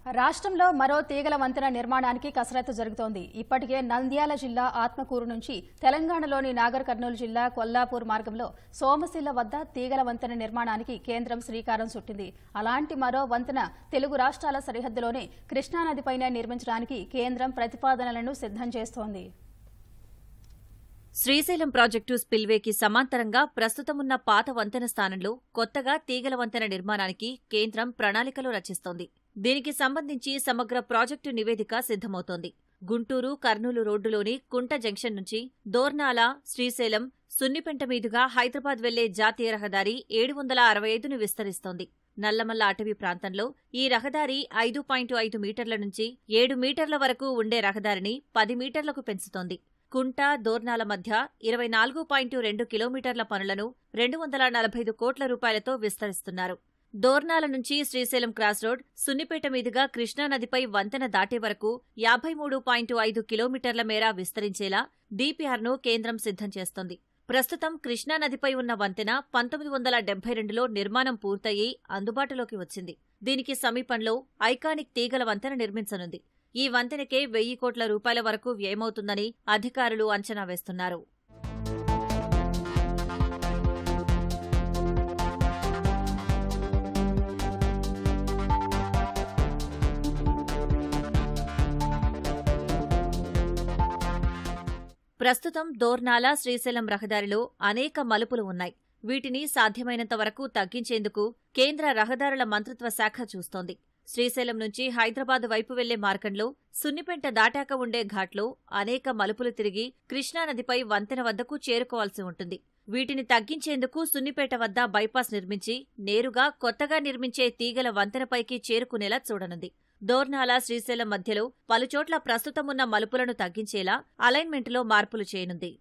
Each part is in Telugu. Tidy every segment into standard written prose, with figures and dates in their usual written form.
రాష్ట్రంలో మరో తీగల వంతెన నిర్మాణానికి కసరత్తు జరుగుతోంది. ఇప్పటికే నంద్యాల జిల్లా ఆత్మకూరు నుంచి తెలంగాణలోని నాగర్ కర్నూలు జిల్లా కొల్లాపూర్ మార్గంలో సోమశిల వద్ద తీగల వంతెన నిర్మాణానికి కేంద్రం శ్రీకారం చుట్టింది. అలాంటి మరో వంతెన తెలుగు రాష్ట్రాల సరిహద్దులోనే కృష్ణానదిపైనే నిర్మించడానికి కేంద్రం ప్రతిపాదనలను సిద్ధం చేస్తోంది. శ్రీశైలం ప్రాజెక్టు స్పిల్వేకి సమాంతరంగా ప్రస్తుతమున్న పాత వంతెన స్థానంలో కొత్తగా తీగల వంతెన నిర్మాణానికి కేంద్రం ప్రణాళికలు రచిస్తోంది. దీనికి సంబంధించి సమగ్ర ప్రాజెక్టు నివేదిక సిద్ధమవుతోంది. గుంటూరు కర్నూలు రోడ్డులోని కుంట జంక్షన్ నుంచి దోర్నాల, శ్రీశైలం, సున్నిపెంట మీదుగా హైదరాబాద్ వెళ్లే జాతీయ రహదారి 765ను విస్తరిస్తోంది. నల్లమల్ల అటవీ ప్రాంతంలో ఈ రహదారి 5.5 మీటర్ల నుంచి 7 మీటర్ల వరకు ఉండే రహదారిని 10 మీటర్లకు పెంచుతోంది. కుంట, దోర్నాల మధ్య 24.2 కిలోమీటర్ల పనులను 245 కోట్ల రూపాయలతో విస్తరిస్తున్నారు. దోర్నాల నుంచి శ్రీశైలం క్రాస్ రోడ్, సున్నిపేట మీదుగా కృష్ణానదిపై వంతెన దాటే వరకు 53.5 కిలోమీటర్ల మేర విస్తరించేలా డీపీఆర్ను కేంద్రం సిద్ధం చేస్తోంది. ప్రస్తుతం కృష్ణానదిపై ఉన్న వంతెన 1972లో నిర్మాణం పూర్తయి అందుబాటులోకి వచ్చింది. దీనికి సమీపంలో ఐకానిక్ తీగల వంతెన నిర్మించనుంది. ఈ వంతెనకే 1000 కోట్ల రూపాయల వరకు వ్యయమవుతుందని అధికారులు అంచనా వేస్తున్నారు. ప్రస్తుతం దోర్నాల, శ్రీశైలం రహదారిలో అనేక మలుపులు ఉన్నాయి. వీటిని సాధ్యమైనంత వరకు తగ్గించేందుకు కేంద్ర రహదారుల మంత్రిత్వ శాఖ చూస్తోంది. శ్రీశైలం నుంచి హైదరాబాద్ వైపు వెళ్లే మార్గంలో సున్నిపెంట దాటాక ఉండే ఘాట్లో అనేక మలుపులు తిరిగి కృష్ణానదిపై వంతెన వద్దకు చేరుకోవాల్సి ఉంటుంది. వీటిని తగ్గించేందుకు సున్నిపేట వద్ద బైపాస్ నిర్మించి నేరుగా కొత్తగా నిర్మించే తీగల వంతెనపైకి చేరుకునేలా చూడనుంది. దోర్నాల, శ్రీశైలం మధ్యలో పలుచోట్ల ప్రస్తుతమున్న మలుపులను తగ్గించేలా అలైన్మెంటులో మార్పులు చేయనుంది.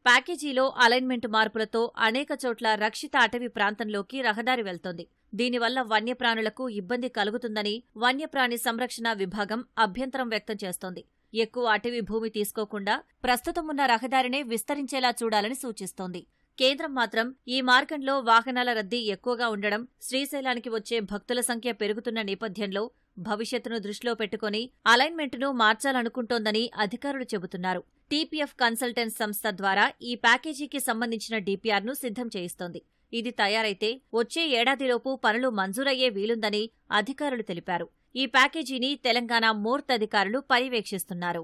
ప్యాకేజీలో అలైన్మెంట్ మార్పులతో అనేక చోట్ల రక్షిత అటవీ ప్రాంతంలోకి రహదారి వెళ్తోంది. దీనివల్ల వన్యప్రాణులకు ఇబ్బంది కలుగుతుందని వన్యప్రాణి సంరక్షణ విభాగం అభ్యంతరం వ్యక్తం చేస్తోంది. ఎక్కువ అటవీ భూమి తీసుకోకుండా ప్రస్తుతమున్న రహదారినే విస్తరించేలా చూడాలని సూచిస్తోంది. కేంద్రం మాత్రం ఈ మార్గంలో వాహనాల రద్దీ ఎక్కువగా ఉండడం, శ్రీశైలానికి వచ్చే భక్తుల సంఖ్య పెరుగుతున్న నేపథ్యంలో భవిష్యత్తును దృష్టిలో పెట్టుకుని అలైన్మెంటును మార్చాలనుకుంటోందని అధికారులు చెబుతున్నారు. టీపీఎఫ్ కన్సల్టెన్స్ సంస్థ ద్వారా ఈ ప్యాకేజీకి సంబంధించిన డీపీఆర్ను సిద్ధం చేయిస్తోంది. ఇది తయారైతే వచ్చే ఏడాదిలోపు పనులు మంజూరయ్యే వీలుందని అధికారులు తెలిపారు. ఈ ప్యాకేజీని తెలంగాణ మోర్త్ అధికారులు పర్యవేక్షిస్తున్నారు.